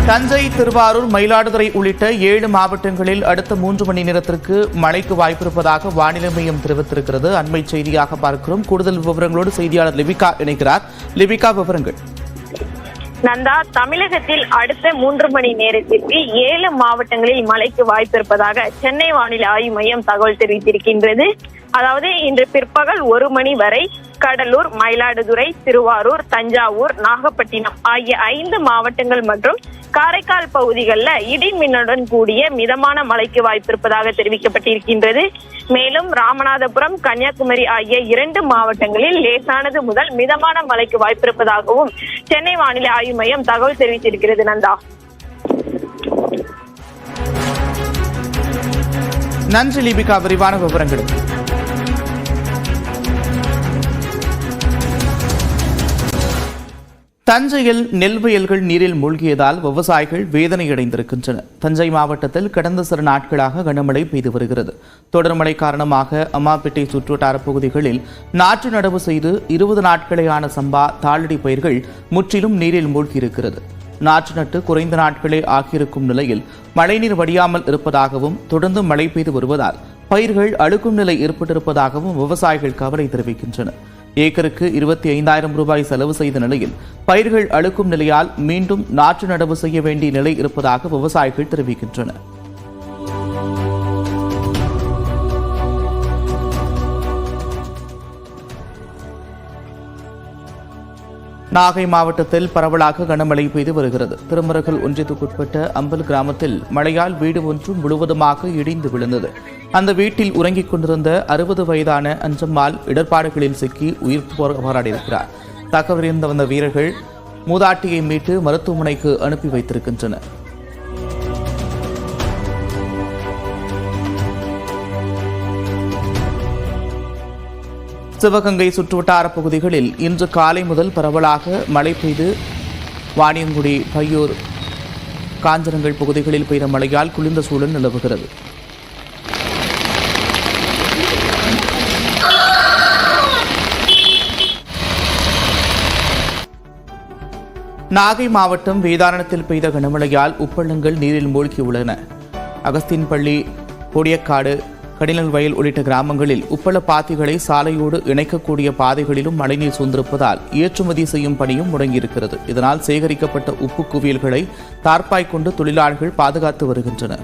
தஞ்சை, திருவாரூர், மயிலாடுதுறை உள்ளிட்ட 7 மாவட்டங்களில் அடுத்த 3 மணி நேரத்திற்கு மழைக்கு வாய்ப்பிருப்பதாக வானிலை மையம் தெரிவித்திருக்கிறது. அண்மை செய்தியாக பார்க்கிறோம். கூடுதல் விவரங்களோடு செய்தியாளர் லிபிகா இணைக்கிறார். லிபிகா, விவரங்கள். நந்தா, தமிழகத்தில் அடுத்த 3 மணி நேரத்திற்கு 7 மாவட்டங்களில் மழைக்கு வாய்ப்பிருப்பதாக சென்னை வானிலை ஆய்வு மையம் தகவல் தெரிவித்திருக்கின்றது. அதாவது இன்று பிற்பகல் 1 மணி வரை கடலூர், மயிலாடுதுறை, திருவாரூர், தஞ்சாவூர், நாகப்பட்டினம் ஆகிய 5 மாவட்டங்கள் மற்றும் காரைக்கால் பகுதிகளில் இடி மின்னலுடன் கூடிய மிதமான மழைக்கு வாய்ப்பிருப்பதாக தெரிவிக்கப்பட்டிருக்கின்றது. மேலும் ராமநாதபுரம், கன்னியாகுமரி ஆகிய 2 மாவட்டங்களில் லேசானது முதல் மிதமான மழைக்கு வாய்ப்பிருப்பதாகவும் சென்னை வானிலை ஆய்வு மையம் தகவல் தெரிவித்திருக்கிறது. நந்தா, நன்றி லிபிகா, விரிவான விவரங்களுக்கு. தஞ்சையில் நெல் வயல்கள் நீரில் மூழ்கியதால் விவசாயிகள் வேதனையடைந்திருக்கின்றனர். தஞ்சை மாவட்டத்தில் கடந்த சில நாட்களாக கனமழை பெய்து வருகிறது. தொடர் மழை காரணமாக அம்மாப்பேட்டை சுற்றுவட்டார பகுதிகளில் நாற்று நடவு செய்து 20 நாட்களேயான சம்பா, தாளடி பயிர்கள் முற்றிலும் நீரில் மூழ்கியிருக்கிறது. நாற்று நட்டு குறைந்த நாட்களே ஆகியிருக்கும் நிலையில் மழைநீர் வடியாமல் இருப்பதாகவும் தொடர்ந்து மழை பெய்து வருவதால் பயிர்கள் அழுக்கும் நிலை ஏற்பட்டிருப்பதாகவும் விவசாயிகள் கவலை தெரிவிக்கின்றனர். ஏக்கருக்கு 25,000 ரூபாய் செலவு செய்த நிலையில் பயிர்கள் அழுக்கும் நிலையால் மீண்டும் நாற்று நடவு செய்ய வேண்டிய நிலை இருப்பதாக விவசாயிகள் தெரிவிக்கின்றனர். நாகை மாவட்டத்தில் பரவலாக கனமழை பெய்து வருகிறது. திருமருகல் ஒன்றியத்துக்குட்பட்ட அம்பல் கிராமத்தில் மழையால் வீடு ஒன்று முழுவதுமாக இடிந்து விழுந்தது. அந்த வீட்டில் உறங்கிக் கொண்டிருந்த 60 வயதான அஞ்சம்மாள் இடர்பாடுகளில் சிக்கி உயிர் போராடியிருக்கிறார். தகவலறிந்த வந்த வீரர்கள் மூதாட்டியை மீட்டு மருத்துவமனைக்கு அனுப்பி வைத்திருக்கின்றனர். சிவகங்கை சுற்றுவட்டார பகுதிகளில் இன்று காலை முதல் பரவலாக மழை பெய்து வாணியங்குடி, பையூர், காஞ்சனங்கள் பகுதிகளில் பெய்த மழையால் குளிர்ந்த சூழல் நிலவுகிறது. நாகை மாவட்டம் வேதாரண்யத்தில் பெய்த கனமழையால் உப்பளங்கள் நீரில் மூழ்கியுள்ளன. அகஸ்தின்பள்ளி, பொடியக்காடு, கடினல் வயல் உள்ளிட்ட கிராமங்களில் உப்பள பாத்திகளை சாலையோடு இணைக்கக்கூடிய பாதைகளிலும் மழைநீர் சூழ்ந்திருப்பதால் ஏற்றுமதி செய்யும் பணியும் முடங்கியிருக்கிறது. இதனால் சேகரிக்கப்பட்ட உப்பு குவியல்களை தார்ப்பாய் கொண்டு தொழிலாளர்கள் பாதுகாத்து வருகின்றனர்.